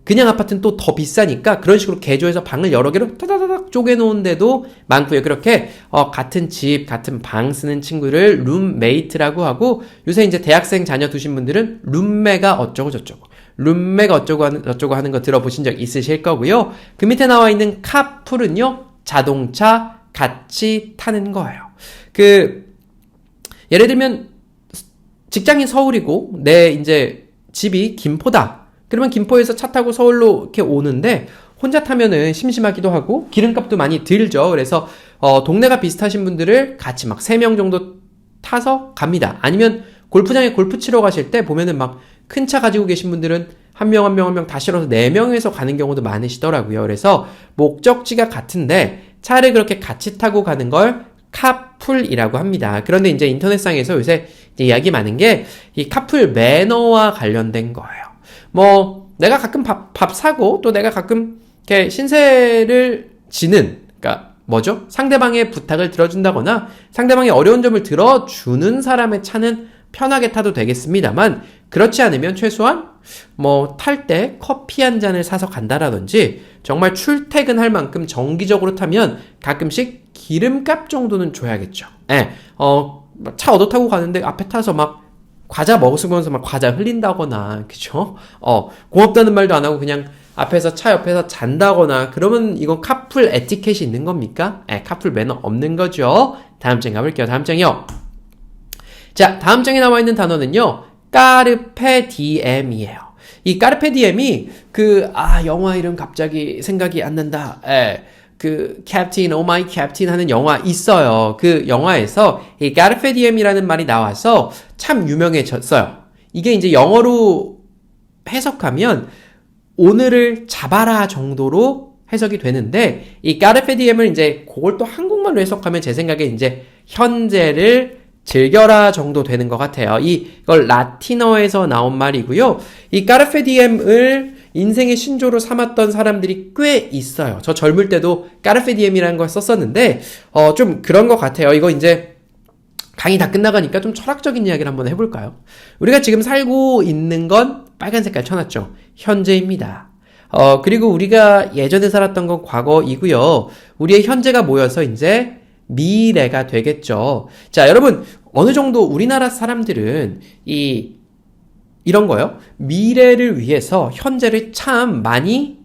그냥 아파트는 또 더 비싸니까 그런 식으로 개조해서 방을 여러 개로 타다다닥 쪼개놓은 데도 많고요. 그렇게 같은 집, 같은 방 쓰는 친구를 룸메이트라고 하고, 요새 이제 대학생 자녀 두신 분들은 룸메가 어쩌고 저쩌고, 룸메가 어쩌고 저쩌고 하는 거 들어보신 적 있으실 거고요. 그 밑에 나와 있는 카풀은요, 자동차 같이 타는 거예요. 예를 들면 직장이 서울이고 내 이제 집이 김포다. 그러면 김포에서 차 타고 서울로 이렇게 오는데 혼자 타면은 심심하기도 하고 기름값도 많이 들죠. 그래서 동네가 비슷하신 분들을 같이 막 3명 정도 타서 갑니다. 아니면 골프장에 골프 치러 가실 때 보면은 막 큰 차 가지고 계신 분들은 한 명 한 명 다 실어서 4명에서 가는 경우도 많으시더라고요. 그래서 목적지가 같은데 차를 그렇게 같이 타고 가는 걸 카풀이라고 합니다. 그런데 이제 인터넷상에서 요새 이제 이야기 많은 게 이 카풀 매너와 관련된 거예요. 내가 가끔 밥 사고, 또 내가 가끔, 이렇게 신세를 지는, 그러니까, 상대방의 부탁을 들어준다거나, 상대방의 어려운 점을 들어주는 사람의 차는 편하게 타도 되겠습니다만 그렇지 않으면 최소한 뭐 탈 때 커피 한 잔을 사서 간다라든지 정말 출퇴근할 만큼 정기적으로 타면 가끔씩 기름값 정도는 줘야겠죠. 예, 차 얻어 타고 가는데 앞에 타서 막 과자 먹으면서 막 과자 흘린다거나, 그죠? 고맙다는 말도 안 하고 그냥 앞에서 차 옆에서 잔다거나 그러면 이건 카풀 에티켓이 있는 겁니까? 카풀 매너 없는 거죠. 다음 장 가볼게요. 다음 장이요. 자, 다음 장에 나와 있는 단어는요. 까르페 디엠이에요. 이 까르페 디엠이 영화 이름 갑자기 생각이 안 난다. 캡틴, 오 마이 캡틴 하는 영화 있어요. 그 영화에서 이 까르페 디엠이라는 말이 나와서 참 유명해졌어요. 이게 이제 영어로 해석하면 오늘을 잡아라 정도로 해석이 되는데 이 까르페 디엠을 이제 그걸 또 한국말로 해석하면 제 생각에 이제 현재를 즐겨라 정도 되는 것 같아요. 이걸 라틴어에서 나온 말이고요. 이 까르페 디엠을 인생의 신조로 삼았던 사람들이 꽤 있어요. 저 젊을 때도 까르페 디엠이라는 걸 썼었는데 좀 그런 것 같아요. 이거 이제 강의 다 끝나가니까 좀 철학적인 이야기를 한번 해볼까요? 우리가 지금 살고 있는 건 빨간 색깔 쳐놨죠. 현재입니다. 그리고 우리가 예전에 살았던 건 과거이고요. 우리의 현재가 모여서 이제 미래가 되겠죠. 자, 여러분, 어느 정도 우리나라 사람들은 이런 거요. 미래를 위해서 현재를 참 많이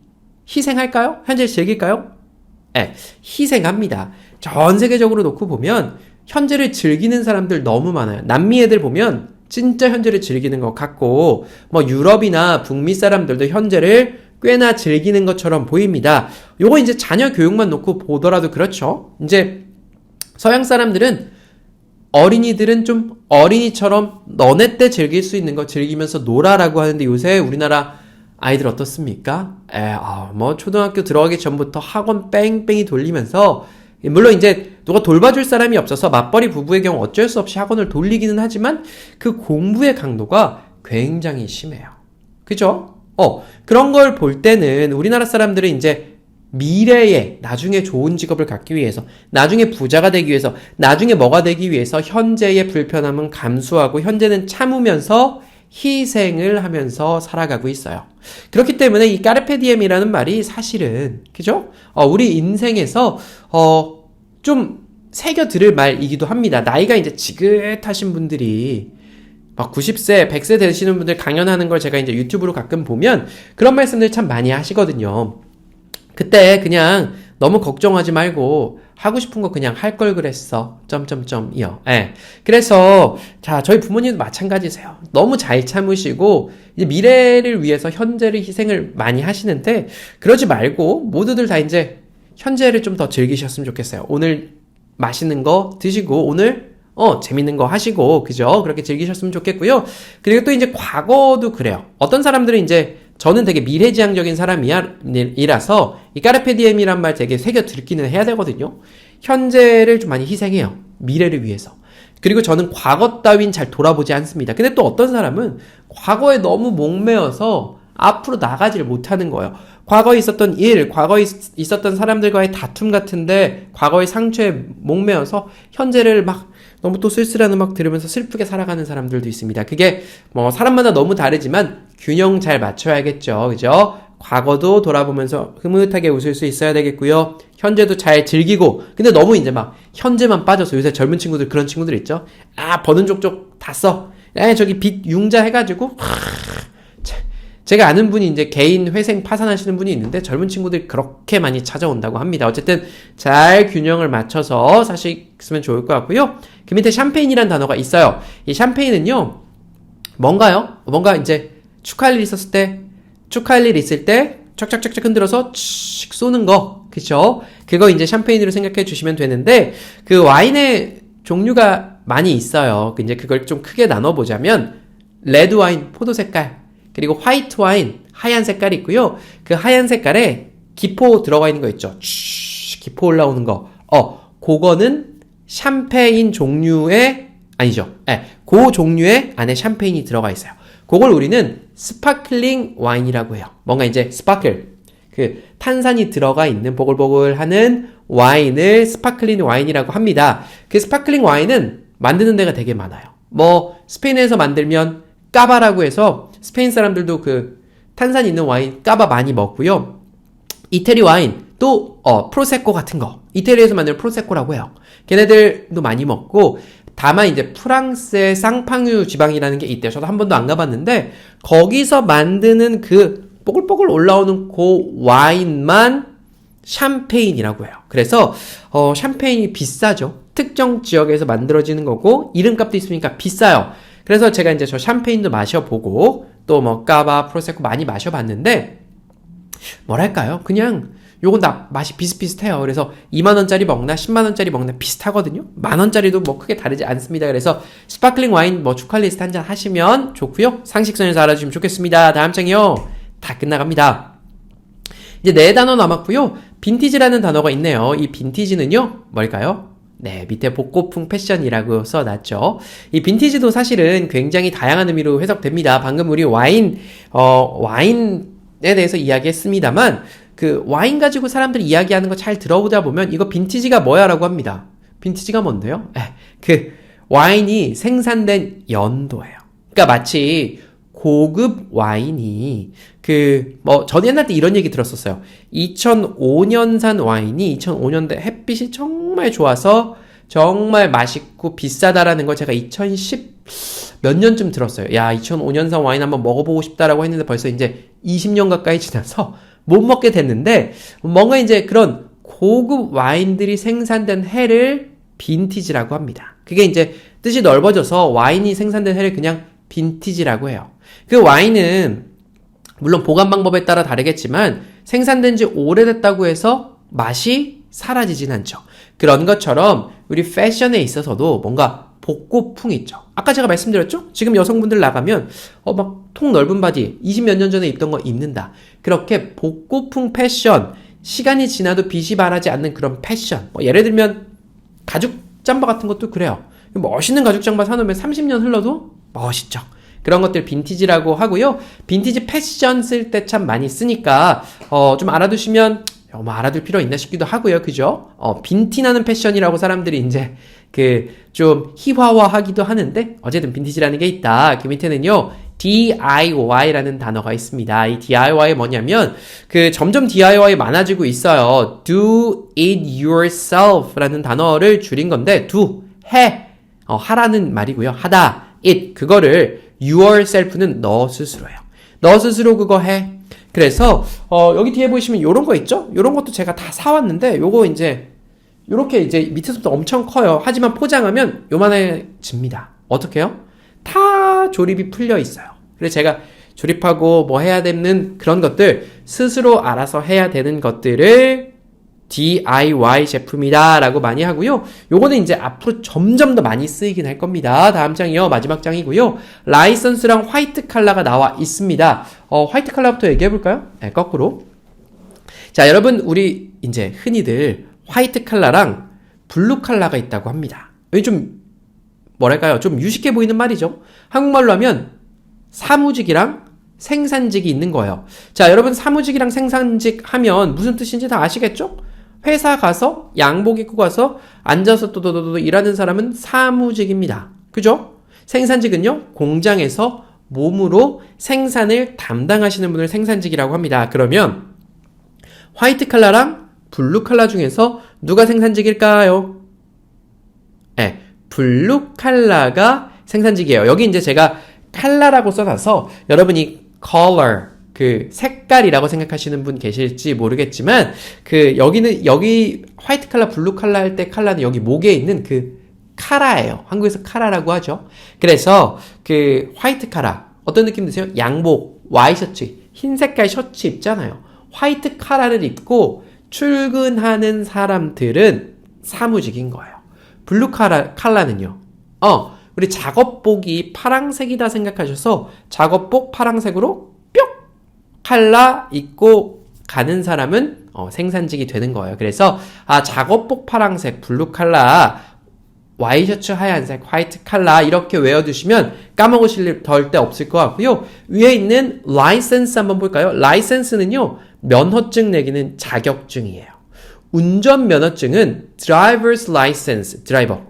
희생할까요? 현재를 즐길까요? 네, 희생합니다. 전 세계적으로 놓고 보면 현재를 즐기는 사람들 너무 많아요. 남미 애들 보면 진짜 현재를 즐기는 것 같고 뭐 유럽이나 북미 사람들도 현재를 꽤나 즐기는 것처럼 보입니다. 요거 이제 자녀 교육만 놓고 보더라도 그렇죠. 이제 서양 사람들은 어린이들은 좀 어린이처럼 너네 때 즐길 수 있는 거 즐기면서 놀아라고 하는데 요새 우리나라 아이들 어떻습니까? 뭐 초등학교 들어가기 전부터 학원 뺑뺑이 돌리면서 물론 이제 누가 돌봐줄 사람이 없어서 맞벌이 부부의 경우 어쩔 수 없이 학원을 돌리기는 하지만 그 공부의 강도가 굉장히 심해요. 그죠? 그런 걸 볼 때는 우리나라 사람들은 이제 미래에 나중에 좋은 직업을 갖기 위해서 나중에 부자가 되기 위해서 나중에 뭐가 되기 위해서 현재의 불편함은 감수하고 현재는 참으면서 희생을 하면서 살아가고 있어요. 그렇기 때문에 이 까르페 디엠이라는 말이 사실은 그죠? 우리 인생에서 좀 새겨 들을 말이기도 합니다. 나이가 이제 지긋하신 분들이 막 90세, 100세 되시는 분들 강연하는 걸 제가 이제 유튜브로 가끔 보면 그런 말씀들 참 많이 하시거든요. 그때 그냥 너무 걱정하지 말고 하고 싶은 거 그냥 할 걸 그랬어. 점점점이요. 그래서 자, 저희 부모님도 마찬가지세요. 너무 잘 참으시고 이제 미래를 위해서 현재를 희생을 많이 하시는데 그러지 말고 모두들 다 이제 현재를 좀 더 즐기셨으면 좋겠어요. 오늘 맛있는 거 드시고 오늘 재밌는 거 하시고 그죠? 그렇게 즐기셨으면 좋겠고요. 그리고 또 이제 과거도 그래요. 어떤 사람들은 이제 저는 되게 미래지향적인 사람이라서 이 까르페 디엠이란 말 되게 새겨 듣기는 해야 되거든요. 현재를 좀 많이 희생해요. 미래를 위해서. 그리고 저는 과거 따윈 잘 돌아보지 않습니다. 근데 또 어떤 사람은 과거에 너무 목매어서 앞으로 나가지를 못하는 거예요. 과거에 있었던 일, 과거에 있었던 사람들과의 다툼 같은데 과거의 상처에 목매어서 현재를 막 너무 또 쓸쓸한 음악 들으면서 슬프게 살아가는 사람들도 있습니다. 그게 뭐 사람마다 너무 다르지만 균형 잘 맞춰야겠죠. 그죠? 과거도 돌아보면서 흐뭇하게 웃을 수 있어야 되겠고요. 현재도 잘 즐기고 근데 너무 이제 막 현재만 빠져서 요새 젊은 친구들 그런 친구들 있죠? 버는 족족 다 써. 저기 빚 융자 해가지고 제가 아는 분이 이제 개인 회생 파산하시는 분이 있는데 젊은 친구들이 그렇게 많이 찾아온다고 합니다. 어쨌든 잘 균형을 맞춰서 사시면 좋을 것 같고요. 그 밑에 샴페인이라는 단어가 있어요. 이 샴페인은요, 뭔가요? 뭔가 이제 축하할 일 있을 때 쫙쫙쫙쫙 흔들어서 칙 쏘는 거, 그쵸? 그거 이제 샴페인으로 생각해 주시면 되는데 그 와인의 종류가 많이 있어요. 이제 그걸 좀 크게 나눠보자면 레드 와인, 포도 색깔. 그리고 화이트 와인, 하얀 색깔이 있고요. 그 하얀 색깔에 기포 들어가 있는 거 있죠. 기포 올라오는 거. 그거는 샴페인 종류의 아니죠. 그 종류의 안에 샴페인이 들어가 있어요. 그걸 우리는 스파클링 와인이라고 해요. 뭔가 이제 스파클, 그 탄산이 들어가 있는 보글보글하는 와인을 스파클링 와인이라고 합니다. 그 스파클링 와인은 만드는 데가 되게 많아요. 뭐 스페인에서 만들면 까바라고 해서 스페인 사람들도 그 탄산 있는 와인 까바 많이 먹고요. 이태리 와인 또 프로세코 같은 거 이태리에서 만드는 프로세코라고 해요. 걔네들도 많이 먹고 다만 이제 프랑스의 쌍팡유 지방이라는 게 있대요. 저도 한 번도 안 가봤는데 거기서 만드는 그 뽀글뽀글 올라오는 그 와인만 샴페인이라고 해요. 그래서 샴페인이 비싸죠. 특정 지역에서 만들어지는 거고 이름값도 있으니까 비싸요. 그래서 제가 이제 저 샴페인도 마셔보고 또 뭐 까바, 프로세코 많이 마셔봤는데 뭐랄까요? 그냥 요건 다 맛이 비슷비슷해요. 그래서 2만원짜리 먹나 10만원짜리 먹나 비슷하거든요. 만원짜리도 뭐 크게 다르지 않습니다. 그래서 스파클링 와인 뭐 추칼리스트 한잔 하시면 좋고요. 상식선에서 알아주시면 좋겠습니다. 다음 장이요. 다 끝나갑니다. 이제 네 단어 남았고요. 빈티지라는 단어가 있네요. 이 빈티지는요. 뭘까요? 네, 밑에 복고풍 패션이라고 써놨죠. 이 빈티지도 사실은 굉장히 다양한 의미로 해석됩니다. 방금 우리 와인에 대해서 이야기했습니다만 그 와인 가지고 사람들이 이야기하는 거 잘 들어보다 보면 이거 빈티지가 뭐야 라고 합니다. 빈티지가 뭔데요? 그 와인이 생산된 연도예요. 그러니까 마치 고급 와인이 전 옛날 때 이런 얘기 들었었어요. 2005년산 와인이 2005년대 햇빛이 정말 좋아서 정말 맛있고 비싸다라는 걸 제가 2010 몇 년쯤 들었어요. 야, 2005년산 와인 한번 먹어보고 싶다라고 했는데 벌써 이제 20년 가까이 지나서 못 먹게 됐는데 뭔가 이제 그런 고급 와인들이 생산된 해를 빈티지라고 합니다. 그게 이제 뜻이 넓어져서 와인이 생산된 해를 그냥 빈티지라고 해요. 그 와인은 물론 보관 방법에 따라 다르겠지만 생산된 지 오래됐다고 해서 맛이 사라지진 않죠. 그런 것처럼 우리 패션에 있어서도 뭔가 복고풍 있죠. 아까 제가 말씀드렸죠? 지금 여성분들 나가면 막 통 넓은 바지 20몇 년 전에 입던 거 입는다. 그렇게 복고풍 패션, 시간이 지나도 빛이 바라지 않는 그런 패션. 예를 들면 가죽 잠바 같은 것도 그래요. 멋있는 가죽 잠바 사놓으면 30년 흘러도 멋있죠. 그런 것들 빈티지라고 하고요. 빈티지 패션 쓸 때 참 많이 쓰니까 좀 알아두시면 뭐 알아둘 필요 있나 싶기도 하고요. 그죠? 빈티나는 패션이라고 사람들이 이제 좀 희화화하기도 하는데 어쨌든 빈티지라는 게 있다. 그 밑에는요. DIY라는 단어가 있습니다. 이 DIY 뭐냐면 점점 DIY 많아지고 있어요. Do it yourself라는 단어를 줄인 건데 do 해 하라는 말이고요. 하다 it 그거를 yourself는 너 스스로예요. 너 스스로 그거 해. 그래서 여기 뒤에 보시면 요런 거 있죠? 요런 것도 제가 다 사왔는데 요거 요렇게 이제 밑에서부터 엄청 커요. 하지만 포장하면 요만해집니다. 어떻게 해요? 다 조립이 풀려 있어요. 그래서 제가 조립하고 뭐 해야 되는 그런 것들 스스로 알아서 해야 되는 것들을 DIY 제품이다 라고 많이 하고요. 요거는 이제 앞으로 점점 더 많이 쓰이긴 할 겁니다. 다음 장이요. 마지막 장이고요. 라이선스랑 화이트 칼라가 나와 있습니다. 화이트 칼라부터 얘기해 볼까요? 네, 거꾸로. 자, 여러분 우리 이제 흔히들 화이트 칼라랑 블루 칼라가 있다고 합니다. 여기 좀 뭐랄까요? 좀 유식해 보이는 말이죠. 한국말로 하면 사무직이랑 생산직이 있는 거예요. 자, 여러분 사무직이랑 생산직 하면 무슨 뜻인지 다 아시겠죠? 회사 가서 양복 입고 가서 앉아서 또도도도 일하는 사람은 사무직입니다. 그죠? 생산직은요, 공장에서 몸으로 생산을 담당하시는 분을 생산직이라고 합니다. 그러면 화이트 칼라랑 블루 칼라 중에서 누가 생산직일까요? 네, 블루 칼라가 생산직이에요. 여기 이제 제가 칼라라고 써놔서 여러분이 color 색깔이라고 생각하시는 분 계실지 모르겠지만 여기 화이트 칼라, 블루 칼라 할 때 칼라는 여기 목에 있는 카라예요. 한국에서 카라라고 하죠. 그래서 화이트 카라 어떤 느낌 드세요? 양복, 와이셔츠, 흰 색깔 셔츠 입잖아요. 화이트 카라를 입고 출근하는 사람들은 사무직인 거예요. 블루 칼라는요. 우리 작업복이 파랑색이다 생각하셔서 작업복 파랑색으로 뿅! 칼라 입고 가는 사람은 생산직이 되는 거예요. 그래서 작업복 파랑색, 블루 칼라, 와이셔츠 하얀색, 화이트 칼라 이렇게 외워두시면 까먹으실 때 없을 것 같고요. 위에 있는 라이센스 한번 볼까요? 라이센스는요. 면허증 내기는 자격증이에요. 운전면허증은 driver's license, 드라이버,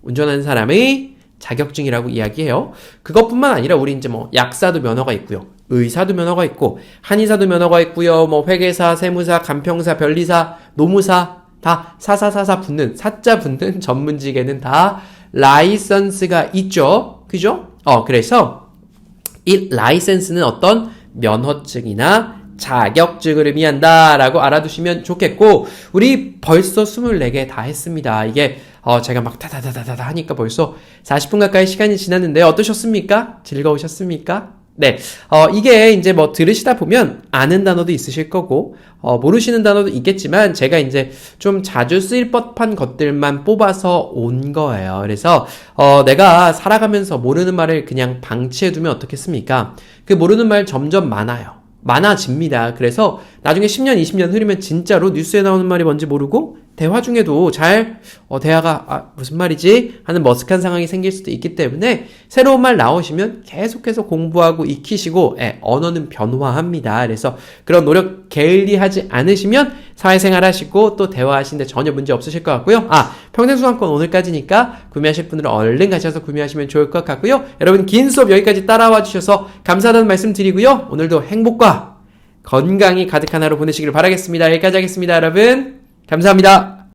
운전하는 사람의 자격증이라고 이야기해요. 그것뿐만 아니라 우리 이제 뭐 약사도 면허가 있고요. 의사도 면허가 있고 한의사도 면허가 있고요. 뭐 회계사, 세무사, 간평사, 변리사, 노무사 다 사사사사 붙는 사자 붙는 전문직에는 다 라이선스가 있죠. 그죠? 그래서 이 라이센스는 어떤 면허증이나 자격증을 의미한다라고 알아두시면 좋겠고 우리 벌써 24개 다 했습니다. 이게 제가 막 다다다다다 하니까 벌써 40분 가까이 시간이 지났는데 어떠셨습니까? 즐거우셨습니까? 네, 이게 이제 뭐 들으시다 보면 아는 단어도 있으실 거고, 모르시는 단어도 있겠지만, 제가 이제 좀 자주 쓰일 법한 것들만 뽑아서 온 거예요. 그래서, 내가 살아가면서 모르는 말을 그냥 방치해두면 어떻겠습니까? 그 모르는 말 점점 많아집니다. 그래서 나중에 10년, 20년 흐르면 진짜로 뉴스에 나오는 말이 뭔지 모르고 대화 중에도 잘 대화가 무슨 말이지? 하는 머쓱한 상황이 생길 수도 있기 때문에 새로운 말 나오시면 계속해서 공부하고 익히시고 언어는 변화합니다. 그래서 그런 노력 게을리하지 않으시면 사회생활 하시고 또 대화하시는데 전혀 문제 없으실 것 같고요. 평생수강권 오늘까지니까 구매하실 분들은 얼른 가셔서 구매하시면 좋을 것 같고요. 여러분 긴 수업 여기까지 따라와 주셔서 감사하다는 말씀 드리고요. 오늘도 행복과 건강이 가득한 하루 보내시길 바라겠습니다. 여기까지 하겠습니다. 여러분 감사합니다.